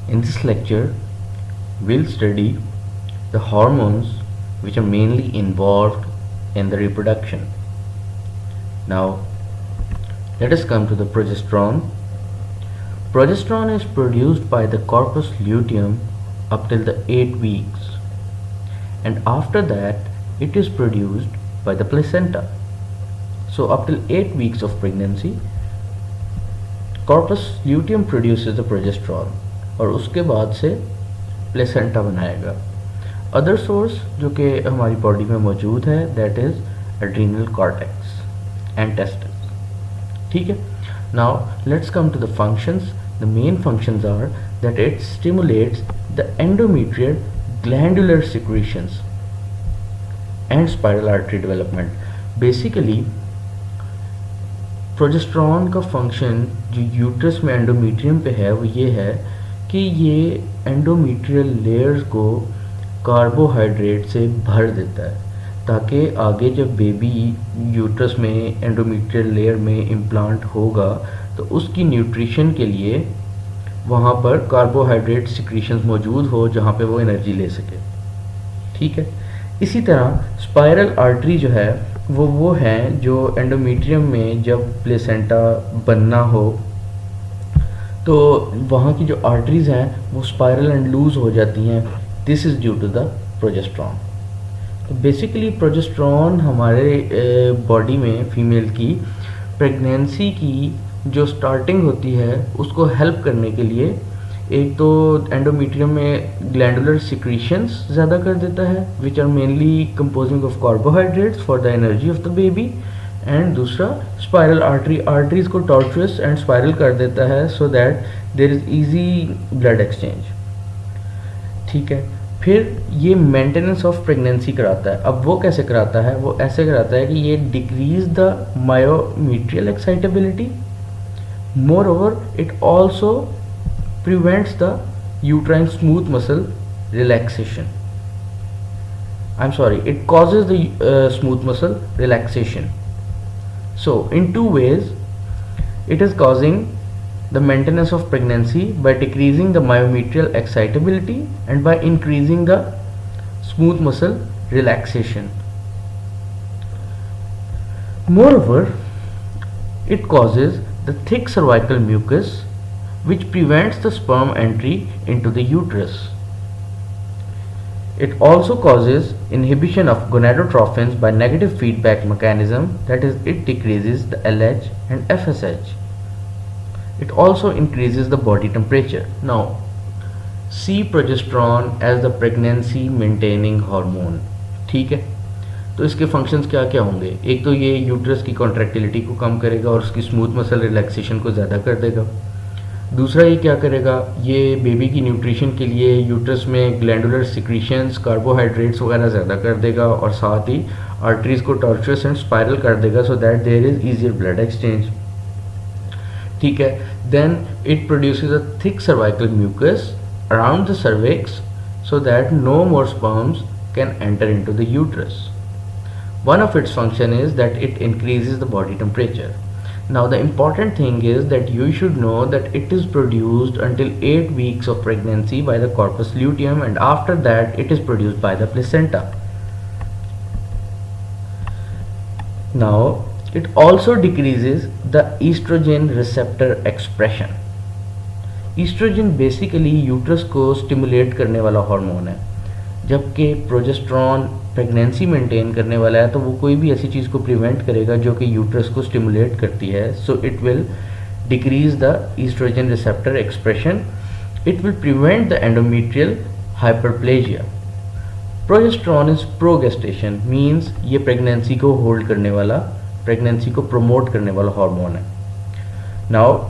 In this lecture, we'll study the hormones which are mainly involved in the reproduction. Now, let us come to the progesterone. Progesterone is produced by the corpus luteum up till the 8 weeks, and after that it is produced by the placenta. So up till 8 weeks of pregnancy, corpus luteum produces the progesterone और उसके बाद से placenta बनाएगा. Other source जो कि हमारी body में मौजूद है that is adrenal cortex and testis. ठीक है. Now let's come to the functions. The main functions are that it stimulates the endometrial glandular secretions and spiral artery development. Basically progesterone का function जो uterus में endometrium पे है वो ये है कि ये एंडोमेट्रियल लेयर्स को कार्बोहाइड्रेट से भर देता है ताकि आगे जब बेबी यूट्रस में एंडोमेट्रियल लेयर में इम्प्लांट होगा तो उसकी न्यूट्रिशन के लिए वहाँ पर कार्बोहाइड्रेट सिक्रीशंस मौजूद हो जहाँ पे वो एनर्जी ले सके. ठीक है. इसी तरह स्पाइरल आर्टरी जो है वो है जो एंडोमेट्रियम में जब प्लेसेंटा बनना हो तो वहाँ की जो आर्टरीज हैं वो स्पाइरल एंड लूज हो जाती हैं. This is due to the progesterone. तो बेसिकली प्रोजेस्टेरॉन हमारे बॉडी में फीमेल की प्रेगनेंसी की जो स्टार्टिंग होती है उसको हेल्प करने के लिए एक तो एंडोमेट्रियम में ग्लैंडुलर सिक्रीशंस ज़्यादा कर देता है which are mainly composing of carbohydrates for the energy of the baby, and दूसरा स्पाइरल आर्टरीज को टॉर्चुअस एंड स्पाइरल कर देता है so that there is easy blood exchange. ठीक है. फिर ये मेंटेनेंस ऑफ प्रेगनेंसी कराता है. अब वो कैसे कराता है? वो ऐसे कराता है कि ये decrease the myometrial excitability. More over it also prevents the uterine smooth muscle relaxation. I'm sorry, it causes the smooth muscle relaxation. So in two ways it is causing the maintenance of pregnancy by decreasing the myometrial excitability and by increasing the smooth muscle relaxation. Moreover, it causes the thick cervical mucus which prevents the sperm entry into the uterus. It also causes inhibition of gonadotrophins by negative feedback mechanism, that is, it decreases the LH and FSH. It also increases the body temperature. Now, see progesterone as the pregnancy maintaining hormone. ठीक है. तो इसके functions क्या क्या होंगे? एक तो ये यूट्रस की कॉन्ट्रैक्टिलिटी को कम करेगा और उसकी स्मूथ मसल रिलैक्सेशन को ज़्यादा कर देगा. दूसरा ये क्या करेगा? ये बेबी की न्यूट्रिशन के लिए यूट्रस में ग्लैंडुलर सिक्रीशंस कार्बोहाइड्रेट्स वगैरह ज़्यादा कर देगा और साथ ही आर्टरीज को टॉर्चुअस एंड स्पाइरल कर देगा so that there is easier blood exchange. ठीक है. Then it produces a thick cervical mucus around the cervix so that no more sperms can enter into the uterus. One of its function is that it increases the body temperature. Now the important thing is that you should know that it is produced until 8 weeks of pregnancy by the corpus luteum, and after that it is produced by the placenta. Now it also decreases the estrogen receptor expression. Estrogen basically uterus को stimulate करने वाला hormone है, जबकि progesterone pregnancy maintain करने वाला है तो वो कोई भी ऐसी चीज़ को प्रिवेंट करेगा जो कि यूट्रस को स्टिमुलेट करती है. So it will decrease the oestrogen receptor expression. It will prevent the endometrial hyperplasia. Progesterone is progestation means ये प्रेगनेंसी को होल्ड करने वाला, प्रेगनेंसी को प्रमोट करने वाला हार्मोन है. नाउ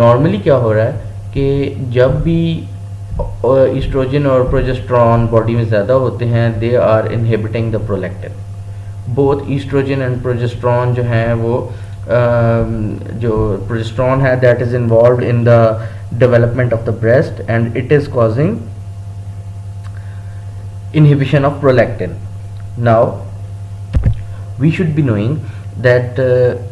नॉर्मली क्या हो रहा है कि जब भी ईस्ट्रोजन और प्रोजेस्टेरॉन बॉडी में ज़्यादा होते हैं they are inhibiting the prolactin. Both oestrogen and progesterone जो हैं वो जो प्रोजेस्टेरॉन है that is involve in the development of the breast and it is causing inhibition of prolactin. Now we should be knowing that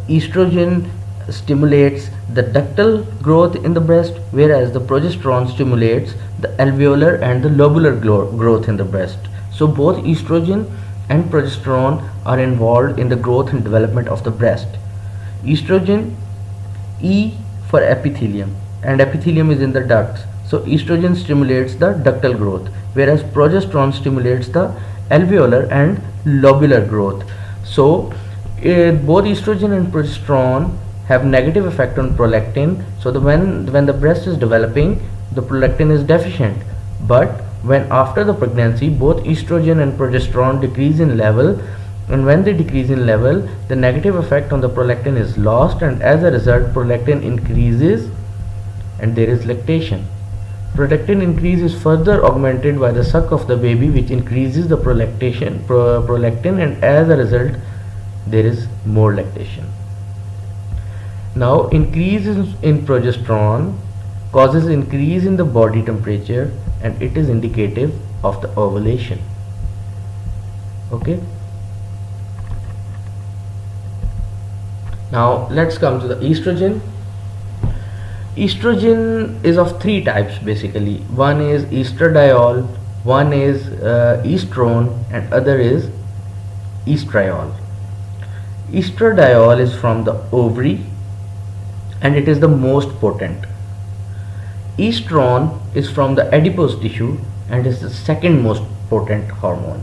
estrogen stimulates the ductal growth in the breast, whereas the progesterone stimulates the alveolar and the lobular growth in the breast. So both estrogen and progesterone are involved in the growth and development of the breast. Estrogen, E for epithelium, and epithelium is in the ducts. So estrogen stimulates the ductal growth, whereas progesterone stimulates the alveolar and lobular growth. So both estrogen and progesterone have negative effect on prolactin. So when the breast is developing, the prolactin is deficient. But when after the pregnancy, both estrogen and progesterone decrease in level, and when they decrease in level, the negative effect on the prolactin is lost, and as a result prolactin increases and there is lactation. Prolactin increase is further augmented by the suck of the baby, which increases the prolactin, and as a result there is more lactation. Now increase in progesterone causes increase in the body temperature, and it is indicative of the ovulation. Okay. Now let's come to the estrogen. Estrogen is of three types basically. One is estradiol, one is estrone, and other is estriol. Estradiol is from the ovary and it is the most potent. Estrone is from the adipose tissue and is the second most potent hormone,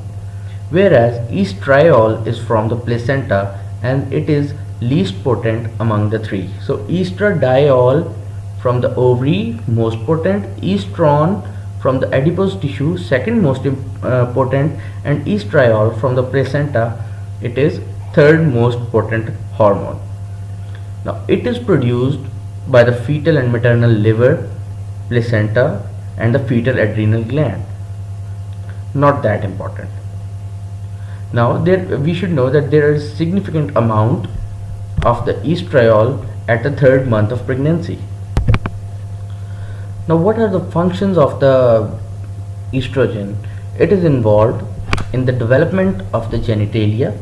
whereas estriol is from the placenta and it is least potent among the three. So estradiol from the ovary, most potent; estrone from the adipose tissue, second most potent; and estriol from the placenta, it is third most potent hormone. Now it is produced by the fetal and maternal liver, placenta, and the fetal adrenal gland. Not that important. Now we should know that there is significant amount of the estriol at the third month of pregnancy. Now what are the functions of the estrogen? It is involved in the development of the genitalia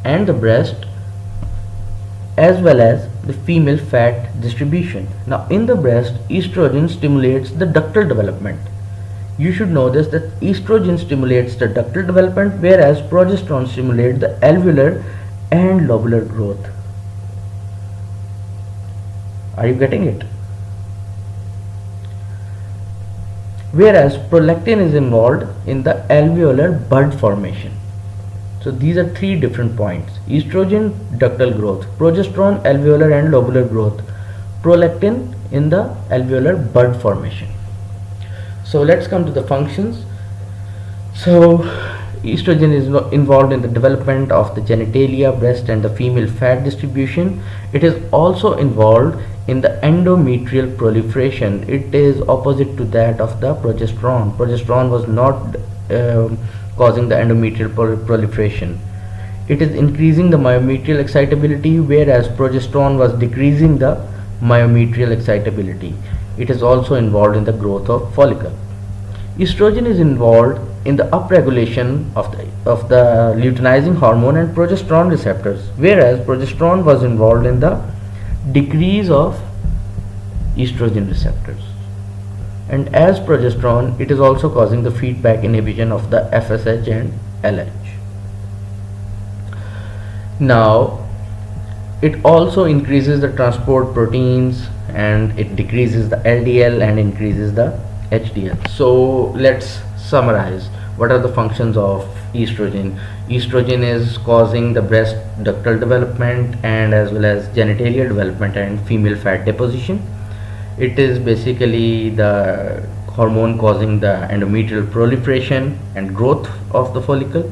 and the breast, as well as the female fat distribution. Now in the breast, estrogen stimulates the ductal development. You should know this, that estrogen stimulates the ductal development, whereas progesterone stimulates the alveolar and lobular growth. Are you getting it? Whereas prolactin is involved in the alveolar bud formation. So these are three different points: estrogen, ductal growth; progesterone, alveolar and lobular growth; prolactin in the alveolar bud formation. So let's come to the functions. So estrogen is involved in the development of the genitalia, breast and the female fat distribution. It is also involved in the endometrial proliferation. It is opposite to that of the progesterone. Progesterone was not causing the endometrial proliferation. It is increasing the myometrial excitability, whereas progesterone was decreasing the myometrial excitability. It is also involved in the growth of follicle. Estrogen is involved in the upregulation of the luteinizing hormone and progesterone receptors, whereas progesterone was involved in the decrease of estrogen receptors. And as progesterone, it is also causing the feedback inhibition of the FSH and LH. Now it also increases the transport proteins, and it decreases the LDL and increases the HDL. So let's summarize. What are the functions of estrogen? Estrogen is causing the breast ductal development and as well as genitalia development and female fat deposition. It is basically the hormone causing the endometrial proliferation and growth of the follicle.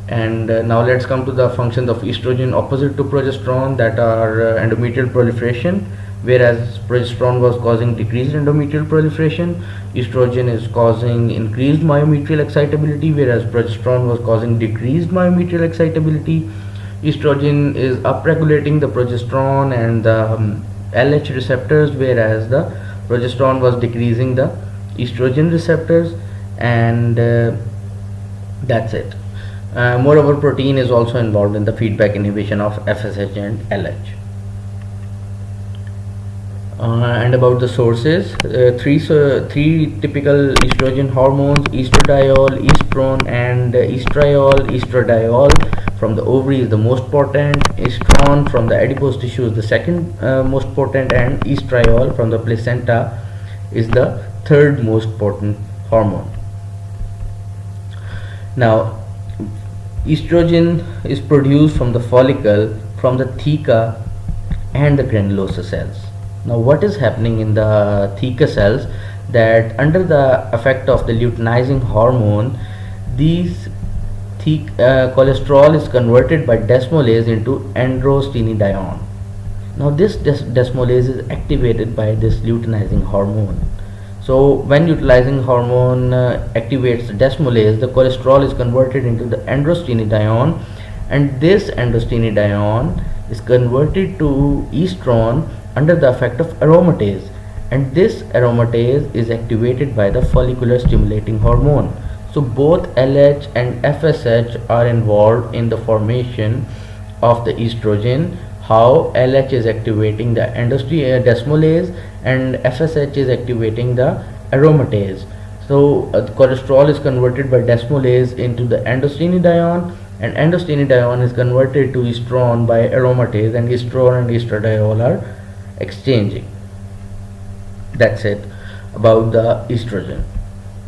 And now let's come to the functions of estrogen opposite to progesterone, that are endometrial proliferation. Whereas progesterone was causing decreased endometrial proliferation, estrogen is causing increased myometrial excitability, whereas progesterone was causing decreased myometrial excitability. Estrogen is upregulating the progesterone and the LH receptors, whereas the progesterone was decreasing the estrogen receptors, and that's it. Moreover, protein is also involved in the feedback inhibition of FSH and LH. And about the sources, three typical estrogen hormones: estradiol, estrone, and estriol. Estradiol from the ovary is the most potent. Estrone from the adipose tissue is the second most potent, and estriol from the placenta is the third most potent hormone. Now, estrogen is produced from the follicle, from the theca, and the granulosa cells. Now, what is happening in the theca cells, that under the effect of the luteinizing hormone, these cholesterol is converted by desmolase into androstenedione. Now, this desmolase is activated by this luteinizing hormone. So when luteinizing hormone activates the desmolase, the cholesterol is converted into the androstenedione, and this androstenedione is converted to estrone under the effect of aromatase, and this aromatase is activated by the follicular stimulating hormone. So both LH and FSH are involved in the formation of the estrogen. How LH is activating the desmolase and FSH is activating the aromatase. So cholesterol is converted by desmolase into the androstenedione, and androstenedione is converted to estrone by aromatase, and estrone and estradiol are exchanging. That's it about the estrogen.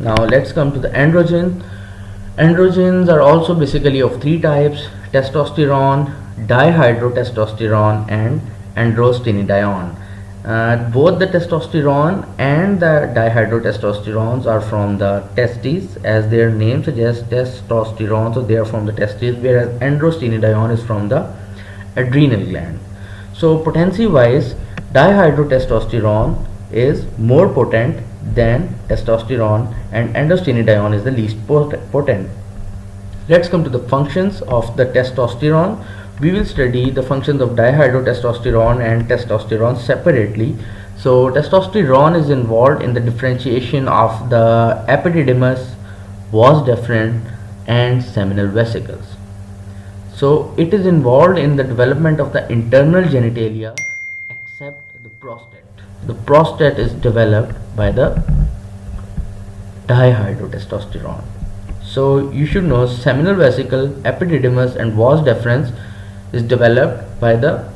Now let's come to the androgen. Androgens are also basically of three types: testosterone, dihydrotestosterone, and androstenedione. Both the testosterone and the dihydrotestosterones are from the testes, as their name suggests, testosterone, so they are from the testes, whereas androstenedione is from the adrenal gland. So potency wise, dihydrotestosterone is more potent than testosterone, and androstenedione is the least potent. Let's come to the functions of the testosterone. We will study the functions of dihydrotestosterone and testosterone separately. So testosterone is involved in the differentiation of the epididymis, vas deferens, and seminal vesicles. So it is involved in the development of the internal genitalia except the prostate. The prostate is developed by the dihydrotestosterone. So you should know seminal vesicle, epididymis, and vas deferens is developed by the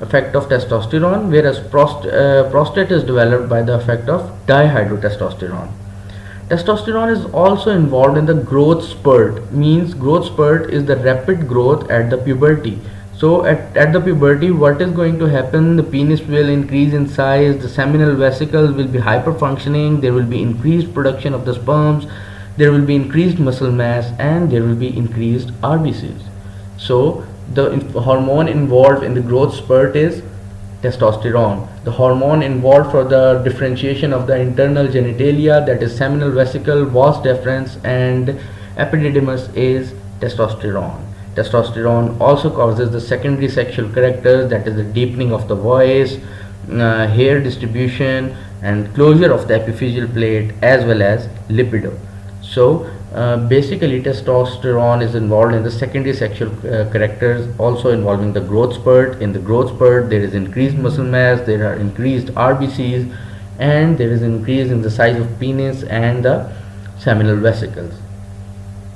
effect of testosterone, whereas prostate is developed by the effect of dihydrotestosterone. Testosterone is also involved in the growth spurt. Means growth spurt is the rapid growth at the puberty. So at the puberty, what is going to happen? The penis will increase in size, the seminal vesicles will be hyperfunctioning, there will be increased production of the sperms, there will be increased muscle mass, and there will be increased RBCs. So the hormone involved in the growth spurt is testosterone. The hormone involved for the differentiation of the internal genitalia, that is seminal vesicle, vas deferens, and epididymis, is testosterone. Testosterone also causes the secondary sexual characters, that is the deepening of the voice, hair distribution, and closure of the epiphyseal plate, as well as libido. So basically testosterone is involved in the secondary sexual characters, also involving the growth spurt. In the growth spurt, there is increased muscle mass, there are increased RBCs, and there is increase in the size of penis and the seminal vesicles.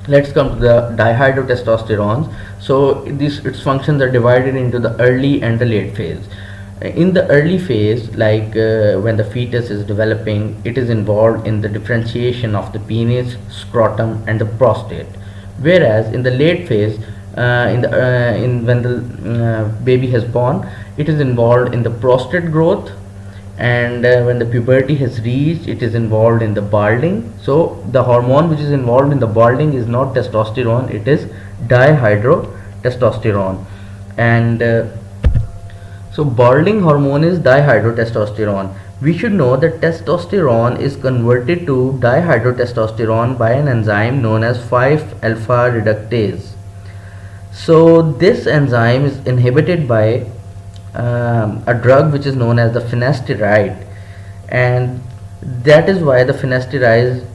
Let's come to the dihydrotestosterones. So its functions are divided into the early and the late phase. In the early phase, like when the fetus is developing, it is involved in the differentiation of the penis, scrotum, and the prostate. Whereas in the late phase, when the baby has born, it is involved in the prostate growth, and when the puberty has reached, it is involved in the balding. So the hormone which is involved in the balding is not testosterone, it is dihydrotestosterone. And so balding hormone is dihydrotestosterone. We should know that testosterone is converted to dihydrotestosterone by an enzyme known as 5-alpha reductase. So this enzyme is inhibited by a drug which is known as the finasteride, and that is why the finasteride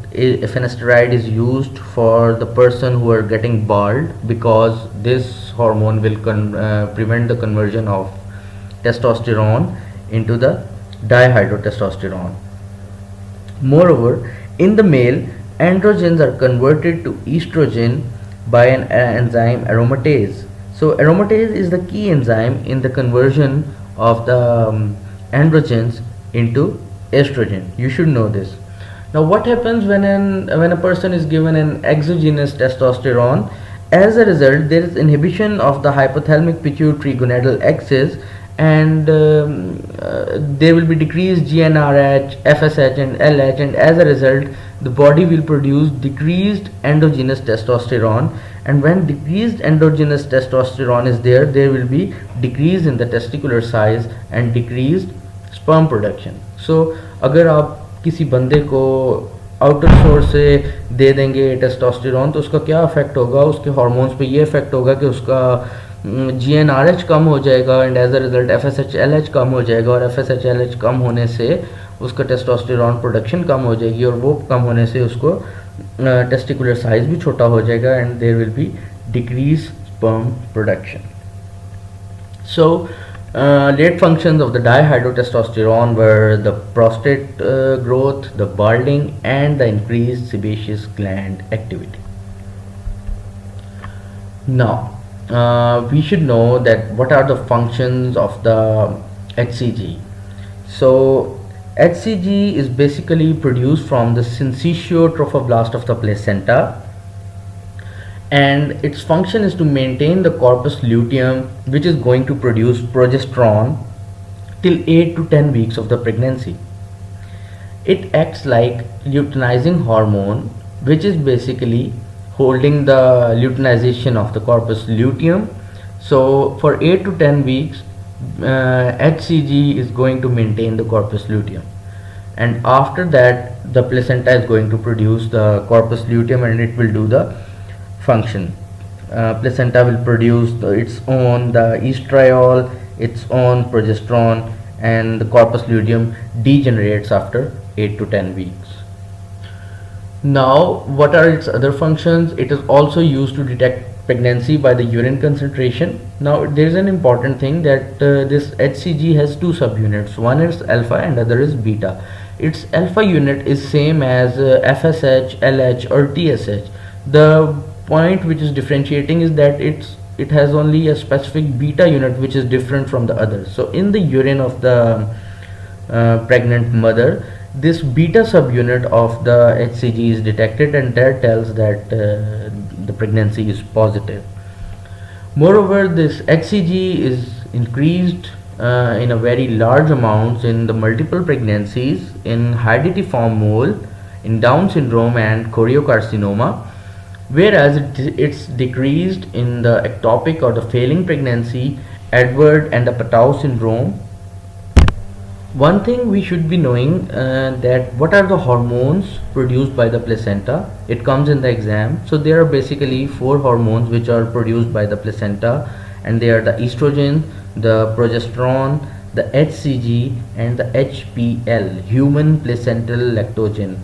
is used for the person who are getting bald, because this hormone will prevent the conversion of testosterone into the dihydrotestosterone. Moreover, in the male, androgens are converted to estrogen by an enzyme aromatase. So, aromatase is the key enzyme in the conversion of the androgens into estrogen. You should know this. Now, what happens when a person is given an exogenous testosterone? As a result, there is inhibition of the hypothalamic pituitary gonadal axis, and there will be decreased GnRH, FSH, and LH, and as a result, the body will produce decreased endogenous testosterone. And when decreased endogenous testosterone is there, there will be decrease in the testicular size and decreased sperm production. So, अगर आप किसी बंदे को outer source से दे देंगे testosterone, तो उसका क्या इफेक्ट होगा, उसके हार्मोन्स पे ये इफेक्ट होगा कि उसका GnRH कम हो जाएगा, and as a result FSH LH कम हो जाएगा, और FSH LH कम होने से उसका टेस्टोस्टेरोन प्रोडक्शन कम हो जाएगी, और वो कम होने से उसको टेस्टिकुलर साइज भी छोटा हो जाएगा, and there will be decrease sperm production. So late functions of the dihydrotestosterone were the prostate growth, the balding, and the increased sebaceous gland activity. Now, we should know that what are the functions of the HCG. So, HCG is basically produced from the syncytial trophoblast of the placenta, and its function is to maintain the corpus luteum, which is going to produce progesterone till 8 to 10 weeks of the pregnancy. It acts like luteinizing hormone, which is basically holding the luteinization of the corpus luteum. So for 8 to 10 weeks, HCG is going to maintain the corpus luteum, and after that the placenta is going to produce the corpus luteum, and it will do the function. Placenta will produce its own the estriol, its own progesterone, and the corpus luteum degenerates after 8 to 10 weeks. Now, what are its other functions? It is also used to detect pregnancy by the urine concentration. Now, there is an important thing that this HCG has two subunits. One is alpha and other is beta. Its alpha unit is same as FSH, LH, or TSH. The point which is differentiating is that it has only a specific beta unit which is different from the others. So in the urine of the pregnant mother, this beta subunit of the HCG is detected, and that tells that the pregnancy is positive. Moreover, this HCG is increased in a very large amounts in the multiple pregnancies, in hydatidiform mole, in Down syndrome and choriocarcinoma, whereas it's decreased in the ectopic or the failing pregnancy, Edward and the Patau syndrome. One thing we should be knowing that what are the hormones produced by the placenta. It comes in the exam. So there are basically 4 hormones which are produced by the placenta, and they are the estrogen, the progesterone, the HCG, and the HPL, human placental lactogen.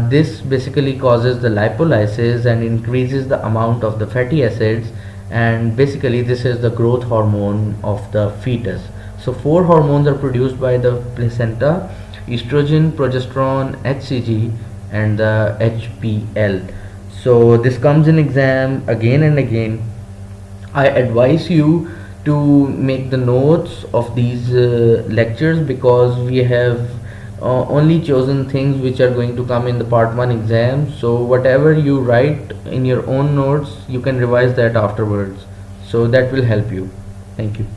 This basically causes the lipolysis and increases the amount of the fatty acids, and basically this is the growth hormone of the fetus. So 4 hormones are produced by the placenta: estrogen, progesterone, HCG, and the HPL. So this comes in exam again and again. I advise you to make the notes of these lectures, because we have only chosen things which are going to come in the part 1 exam. So whatever you write in your own notes, you can revise that afterwards, so that will help you. Thank you.